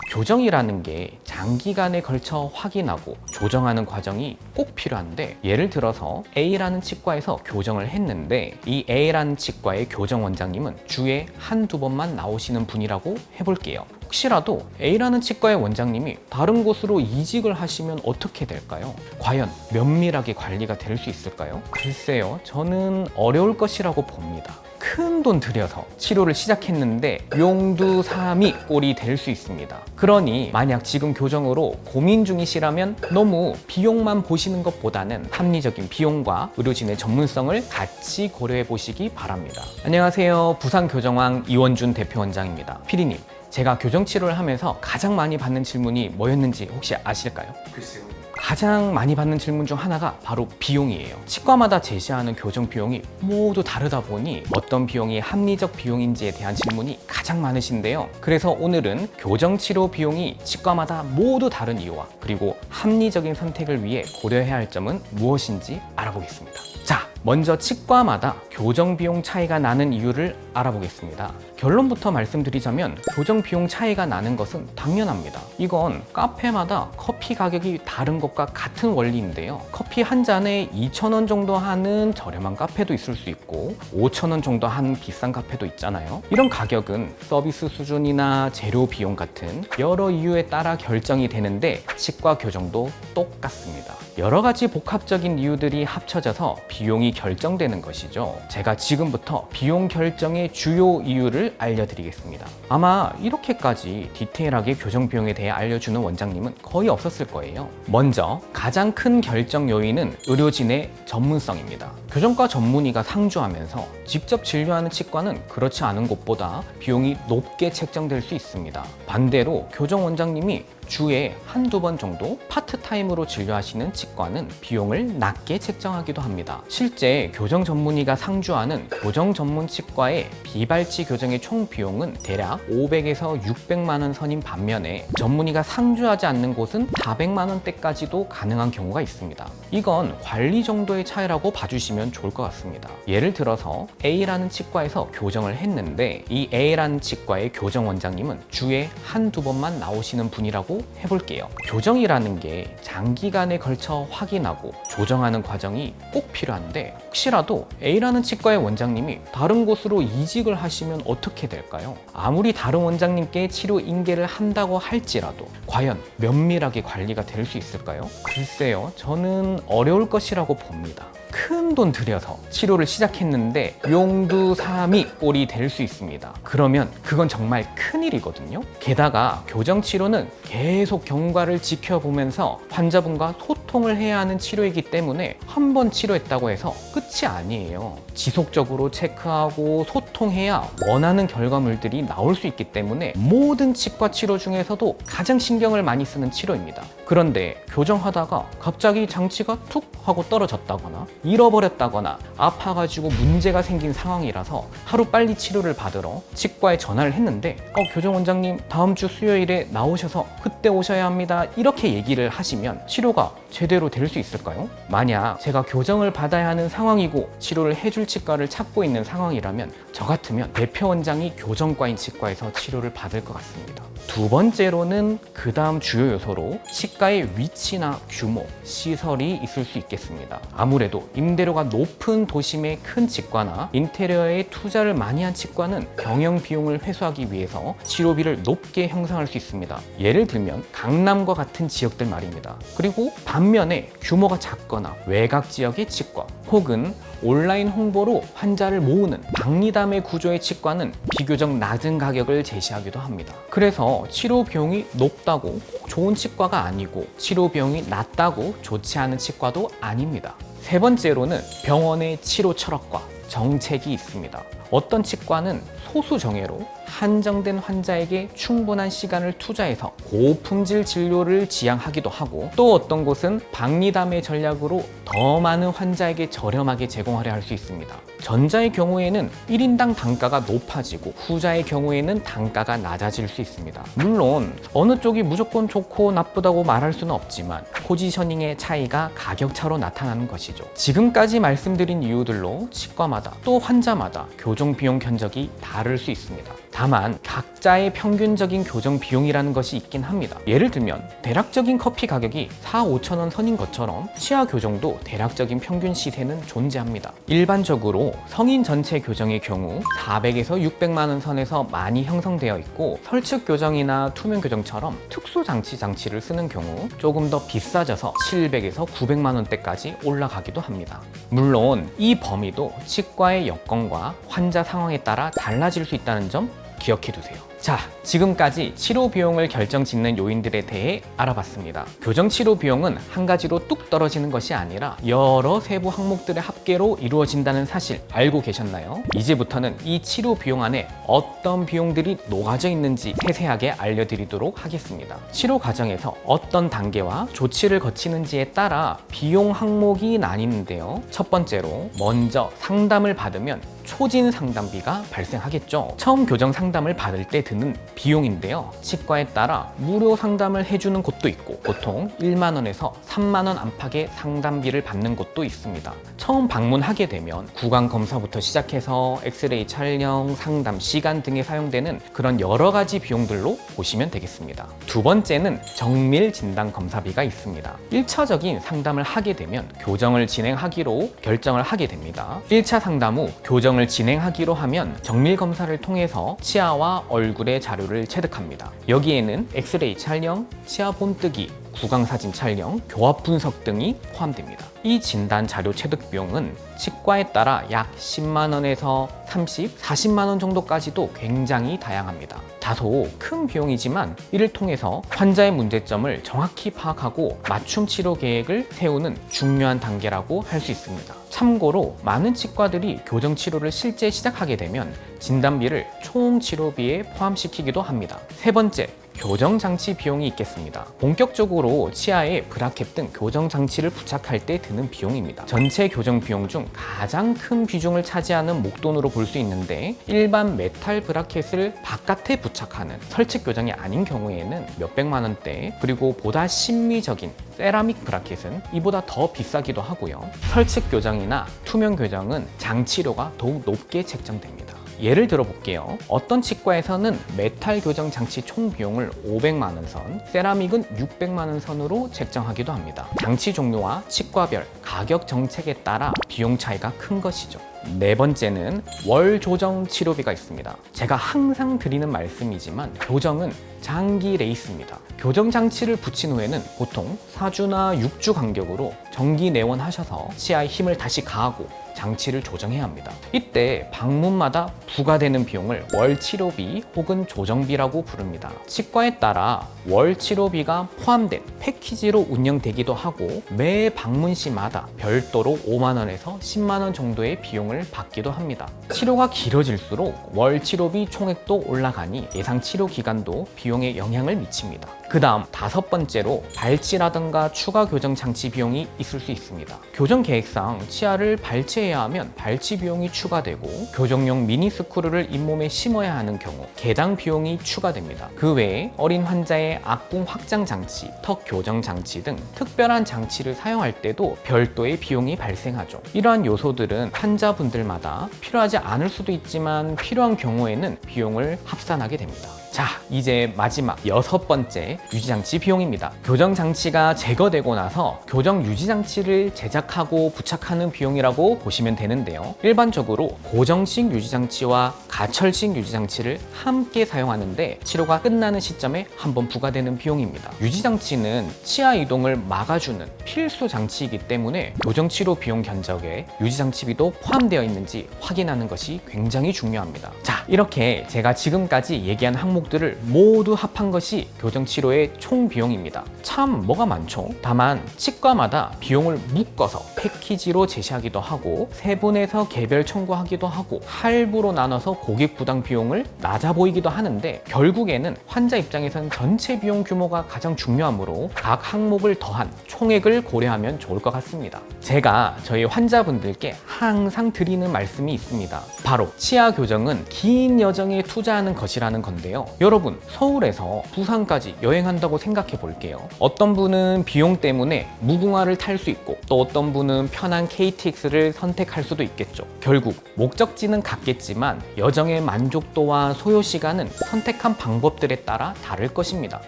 교정이라는 게 장기간에 걸쳐 확인하고 조정하는 과정이 꼭 필요한데, 예를 들어서 A라는 치과에서 교정을 했는데 이 A라는 치과의 교정 원장님은 주에 한두 번만 나오시는 분이라고 해볼게요. 혹시라도 A라는 치과의 원장님이 다른 곳으로 이직을 하시면 어떻게 될까요? 과연 면밀하게 관리가 될 수 있을까요? 글쎄요, 저는 어려울 것이라고 봅니다. 큰 돈 들여서 치료를 시작했는데 용두사미 꼴이 될 수 있습니다. 그러니 만약 지금 교정으로 고민 중이시라면 너무 비용만 보시는 것보다는 합리적인 비용과 의료진의 전문성을 같이 고려해 보시기 바랍니다. 안녕하세요, 부산교정왕 이원준 대표원장입니다. 피디님, 제가 교정 치료를 하면서 가장 많이 받는 질문이 뭐였는지 혹시 아실까요? 글쎄요. 가장 많이 받는 질문 중 하나가 바로 비용이에요. 치과마다 제시하는 교정 비용이 모두 다르다 보니 어떤 비용이 합리적 비용인지에 대한 질문이 가장 많으신데요. 그래서 오늘은 교정 치료 비용이 치과마다 모두 다른 이유와 그리고 합리적인 선택을 위해 고려해야 할 점은 무엇인지 알아보겠습니다. 자, 먼저 치과마다 교정 비용 차이가 나는 이유를 알아보겠습니다. 결론부터 말씀드리자면 교정 비용 차이가 나는 것은 당연합니다. 이건 카페마다 커피 가격이 다른 것과 같은 원리인데요. 커피 한 잔에 2,000원 정도 하는 저렴한 카페도 있을 수 있고 5,000원 정도 하는 비싼 카페도 있잖아요. 이런 가격은 서비스 수준이나 재료 비용 같은 여러 이유에 따라 결정이 되는데 치과 교정도 똑같습니다. 여러 가지 복합적인 이유들이 합쳐져서 비용이 결정되는 것이죠. 제가 지금부터 비용 결정의 주요 이유를 알려드리겠습니다. 아마 이렇게까지 디테일하게 교정 비용에 대해 알려주는 원장님은 거의 없었을 거예요. 먼저 가장 큰 결정 요인은 의료진의 전문성입니다. 교정과 전문의가 상주하면서 직접 진료하는 치과는 그렇지 않은 곳보다 비용이 높게 책정될 수 있습니다. 반대로 교정 원장님이 주에 한두 번 정도 파트타임으로 진료하시는 치과는 비용을 낮게 책정하기도 합니다. 실제 교정 전문의가 상주하는 교정 전문 치과의 비발치 교정의 총 비용은 대략 500에서 600만 원 선인 반면에 전문의가 상주하지 않는 곳은 400만 원대까지도 가능한 경우가 있습니다. 이건 관리 정도의 차이라고 봐주시면 좋을 것 같습니다. 예를 들어서 A라는 치과에서 교정을 했는데 이 A라는 치과의 교정 원장님은 주에 한두 번만 나오시는 분이라고 해볼게요. 교정이라는 게 장기간에 걸쳐 확인하고 조정하는 과정이 꼭 필요한데 혹시라도 A라는 치과의 원장님이 다른 곳으로 이직을 하시면 어떻게 될까요? 아무리 다른 원장님께 치료 인계를 한다고 할지라도 과연 면밀하게 관리가 될 수 있을까요? 글쎄요, 저는 어려울 것이라고 봅니다. 큰 돈 들여서 치료를 시작했는데 용두사미 꼴이 될 수 있습니다. 그러면 그건 정말 큰일이거든요. 게다가 교정 치료는 계속 경과를 지켜보면서 환자분과 소통을 해야 하는 치료이기 때문에 한 번 치료했다고 해서 끝이 아니에요. 지속적으로 체크하고 소통해야 원하는 결과물들이 나올 수 있기 때문에 모든 치과 치료 중에서도 가장 신경을 많이 쓰는 치료입니다. 그런데 교정하다가 갑자기 장치가 툭 하고 떨어졌다거나 잃어버렸다거나 아파가지고 문제가 생긴 상황이라서 하루빨리 치료를 받으러 치과에 전화를 했는데 교정 원장님 다음 주 수요일에 나오셔서 그때 오셔야 합니다, 이렇게 얘기를 하시면 치료가 제대로 될 수 있을까요? 만약 제가 교정을 받아야 하는 상황이고 치료를 해줄 치과를 찾고 있는 상황이라면 저 같으면 대표 원장이 교정과인 치과에서 치료를 받을 것 같습니다. 두 번째로는 그 다음 주요 요소로 치과의 위치나 규모, 시설이 있을 수 있겠습니다. 아무래도 임대료가 높은 도심의 큰 치과나 인테리어에 투자를 많이 한 치과는 경영 비용을 회수하기 위해서 치료비를 높게 형성할 수 있습니다. 예를 들면 강남과 같은 지역들 말입니다. 그리고 반면에 규모가 작거나 외곽 지역의 치과 혹은 온라인 홍보로 환자를 모으는 박리담의 구조의 치과는 비교적 낮은 가격을 제시하기도 합니다. 그래서 치료 비용이 높다고 꼭 좋은 치과가 아니고 치료 비용이 낮다고 좋지 않은 치과도 아닙니다. 세 번째로는 병원의 치료 철학과 정책이 있습니다. 어떤 치과는 소수 정예로 한정된 환자에게 충분한 시간을 투자해서 고품질 진료를 지향하기도 하고 또 어떤 곳은 박리담의 전략으로 더 많은 환자에게 저렴하게 제공하려 할 수 있습니다. 전자의 경우에는 1인당 단가가 높아지고 후자의 경우에는 단가가 낮아질 수 있습니다. 물론 어느 쪽이 무조건 좋고 나쁘다고 말할 수는 없지만 포지셔닝의 차이가 가격차로 나타나는 것이죠. 지금까지 말씀드린 이유들로 치과마다 또 환자마다 교정 비용 견적이 다를 수 있습니다. 다만 각자의 평균적인 교정 비용이라는 것이 있긴 합니다. 예를 들면 대략적인 커피 가격이 4-5천 원 선인 것처럼 치아 교정도 대략적인 평균 시세는 존재합니다. 일반적으로 성인 전체 교정의 경우 400에서 600만 원 선에서 많이 형성되어 있고, 설측 교정이나 투명 교정처럼 특수 장치를 쓰는 경우 조금 더 비싸져서 700에서 900만 원대까지 올라가기도 합니다. 물론 이 범위도 치과의 여건과 환자 상황에 따라 달라질 수 있다는 점 기억해 두세요. 자, 지금까지 치료 비용을 결정짓는 요인들에 대해 알아봤습니다. 교정 치료 비용은 한 가지로 뚝 떨어지는 것이 아니라 여러 세부 항목들의 합계로 이루어진다는 사실 알고 계셨나요? 이제부터는 이 치료 비용 안에 어떤 비용들이 녹아져 있는지 세세하게 알려드리도록 하겠습니다. 치료 과정에서 어떤 단계와 조치를 거치는지에 따라 비용 항목이 나뉘는데요. 첫 번째로 먼저 상담을 받으면 초진 상담비가 발생하겠죠. 처음 교정 상담을 받을 때 드는 비용인데요. 치과에 따라 무료 상담을 해주는 곳도 있고 보통 1만 원에서 3만 원 안팎의 상담비를 받는 곳도 있습니다. 처음 방문하게 되면 구강 검사부터 시작해서 엑스레이 촬영, 상담 시간 등에 사용되는 그런 여러 가지 비용들로 보시면 되겠습니다. 두 번째는 정밀 진단 검사비가 있습니다. 1차적인 상담을 하게 되면 교정을 진행하기로 결정을 하게 됩니다. 1차 상담 후 교정을 진행하기로 하면 정밀 검사를 통해서 치아와 얼굴의 자료를 체득합니다. 여기에는 엑스레이 촬영, 치아 본뜨기, 구강사진 촬영, 교합 분석 등이 포함됩니다. 이 진단 자료 체득 비용은 치과에 따라 약 10만 원에서 30, 40만 원 정도까지도 굉장히 다양합니다. 다소 큰 비용이지만 이를 통해서 환자의 문제점을 정확히 파악하고 맞춤 치료 계획을 세우는 중요한 단계라고 할 수 있습니다. 참고로 많은 치과들이 교정 치료를 실제 시작하게 되면 진단비를 총 치료비에 포함시키기도 합니다. 세 번째, 교정 장치 비용이 있겠습니다. 본격적으로 치아에 브라켓 등 교정 장치를 부착할 때 드는 비용입니다. 전체 교정 비용 중 가장 큰 비중을 차지하는 목돈으로 볼 수 있는데, 일반 메탈 브라켓을 바깥에 부착하는 설측 교정이 아닌 경우에는 몇백만 원대, 그리고 보다 심미적인 세라믹 브라켓은 이보다 더 비싸기도 하고요. 설측 교정이나 투명 교정은 장치료가 더욱 높게 책정됩니다. 예를 들어 볼게요. 어떤 치과에서는 메탈 교정 장치 총 비용을 500만 원 선, 세라믹은 600만 원 선으로 책정하기도 합니다. 장치 종류와 치과별 가격 정책에 따라 비용 차이가 큰 것이죠. 네 번째는 월 조정 치료비가 있습니다. 제가 항상 드리는 말씀이지만 교정은 장기 레이스입니다. 교정 장치를 붙인 후에는 보통 4주나 6주 간격으로 정기 내원하셔서 치아에 힘을 다시 가하고 장치를 조정해야 합니다. 이때 방문마다 부과되는 비용을 월 치료비 혹은 조정비라고 부릅니다. 치과에 따라 월 치료비가 포함된 패키지로 운영되기도 하고 매 방문 시마다 별도로 5만 원에서 10만 원 정도의 비용을 받기도 합니다. 치료가 길어질수록 월 치료비 총액도 올라가니 예상 치료 기간도 비용에 영향을 미칩니다. 그 다음 다섯 번째로 발치라든가 추가 교정 장치 비용이 있을 수 있습니다. 교정 계획상 치아를 발치해야 하면 발치 비용이 추가되고, 교정용 미니 스크류를 잇몸에 심어야 하는 경우 개당 비용이 추가됩니다. 그 외에 어린 환자의 악궁 확장 장치, 턱 교정 장치 등 특별한 장치를 사용할 때도 별도의 비용이 발생하죠. 이러한 요소들은 환자분들마다 필요하지 않을 수도 있지만 필요한 경우에는 비용을 합산하게 됩니다. 자, 이제 마지막 여섯 번째 유지장치 비용입니다. 교정장치가 제거되고 나서 교정 유지장치를 제작하고 부착하는 비용이라고 보시면 되는데요. 일반적으로 고정식 유지장치와 가철식 유지장치를 함께 사용하는데 치료가 끝나는 시점에 한번 부과되는 비용입니다. 유지장치는 치아 이동을 막아주는 필수 장치이기 때문에 교정치료 비용 견적에 유지장치비도 포함되어 있는지 확인하는 것이 굉장히 중요합니다. 자, 이렇게 제가 지금까지 얘기한 항목들을 모두 합한 것이 교정치료의 총 비용입니다. 참 뭐가 많죠? 다만 치과마다 비용을 묶어서 패키지로 제시하기도 하고 세분해서 개별 청구하기도 하고 할부로 나눠서 고객 부담 비용을 낮아 보이기도 하는데, 결국에는 환자 입장에서는 전체 비용 규모가 가장 중요하므로 각 항목을 더한 총액을 고려하면 좋을 것 같습니다. 제가 저희 환자분들께 항상 드리는 말씀이 있습니다. 바로 치아 교정은 긴 여정에 투자하는 것이라는 건데요. 여러분, 서울에서 부산까지 여행한다고 생각해 볼게요. 어떤 분은 비용 때문에 무궁화를 탈 수 있고 또 어떤 분은 편한 KTX를 선택할 수도 있겠죠. 결국 목적지는 같겠지만 여정의 만족도와 소요 시간은 선택한 방법들에 따라 다를 것입니다.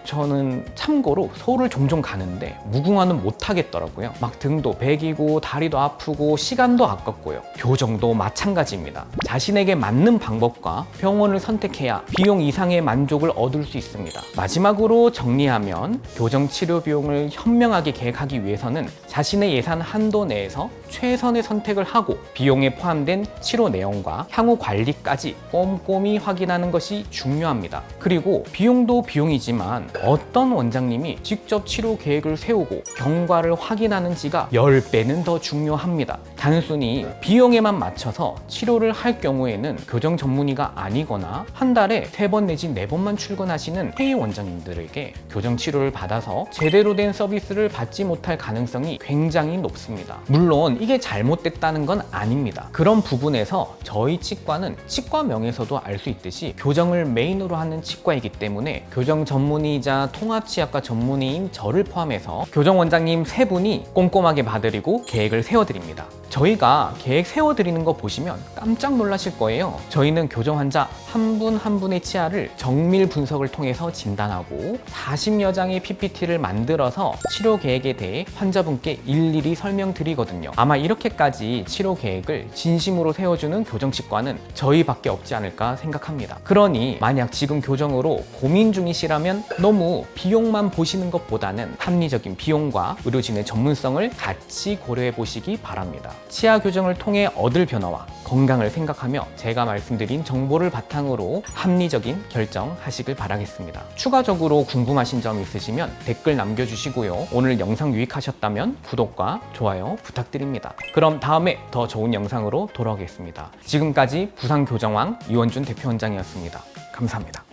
저는 참고로 서울을 종종 가는데 무궁화는 못 타겠더라고요. 막 등도 베기고 다리도 아프고 시간도 아깝고요. 교정도 마찬가지입니다. 자신에게 맞는 방법과 병원을 선택해야 비용 이상의 만족을 얻을 수 있습니다. 마지막으로 정리하면 교정 치료 비용을 현명하게 계획하기 위해서는 자신의 예산 한도 내에서 최선의 선택을 하고 비용에 포함된 치료 내용과 향후 관리까지 꼼꼼히 확인하는 것이 중요합니다. 그리고 비용도 비용이지만 어떤 원장님이 직접 치료 계획을 세우고 경과를 확인하는지가 10배는 더 중요합니다. 단순히 비용에만 맞춰서 치료를 할 경우에는 교정 전문의가 아니거나 한 달에 3번 내지 4번만 출근하시는 회의 원장님들에게 교정 치료를 받아서 제대로 된 서비스를 받지 못할 가능성이 굉장히 높습니다. 물론 이게 잘못됐다는 건 아닙니다. 그런 부분에서 저희 치과는 치과명에서도 알 수 있듯이 교정을 메인으로 하는 치과이기 때문에 교정 전문의이자 통합치약과 전문의인 저를 포함해서 교정 원장님 3분이 꼼꼼하게 봐드리고 계획을 세워드립니다. 저희가 계획 세워드리는 거 보시면 깜짝 놀라실 거예요. 저희는 교정 환자 한 분 한 분의 치아를 정밀 분석을 통해서 진단하고 40여 장의 PPT를 만들어서 치료 계획에 대해 환자분께 일일이 설명드리거든요. 아마 이렇게까지 치료 계획을 진심으로 세워주는 교정치과는 저희밖에 없지 않을까 생각합니다. 그러니 만약 지금 교정으로 고민 중이시라면 너무 비용만 보시는 것보다는 합리적인 비용과 의료진의 전문성을 같이 고려해 보시기 바랍니다. 치아 교정을 통해 얻을 변화와 건강을 생각하며 제가 말씀드린 정보를 바탕으로 합리적인 결정하시길 바라겠습니다. 추가적으로 궁금하신 점 있으시면 댓글 남겨주시고요. 오늘 영상 유익하셨다면 구독과 좋아요 부탁드립니다. 그럼 다음에 더 좋은 영상으로 돌아오겠습니다. 지금까지 부산교정왕 이원준 대표원장이었습니다. 감사합니다.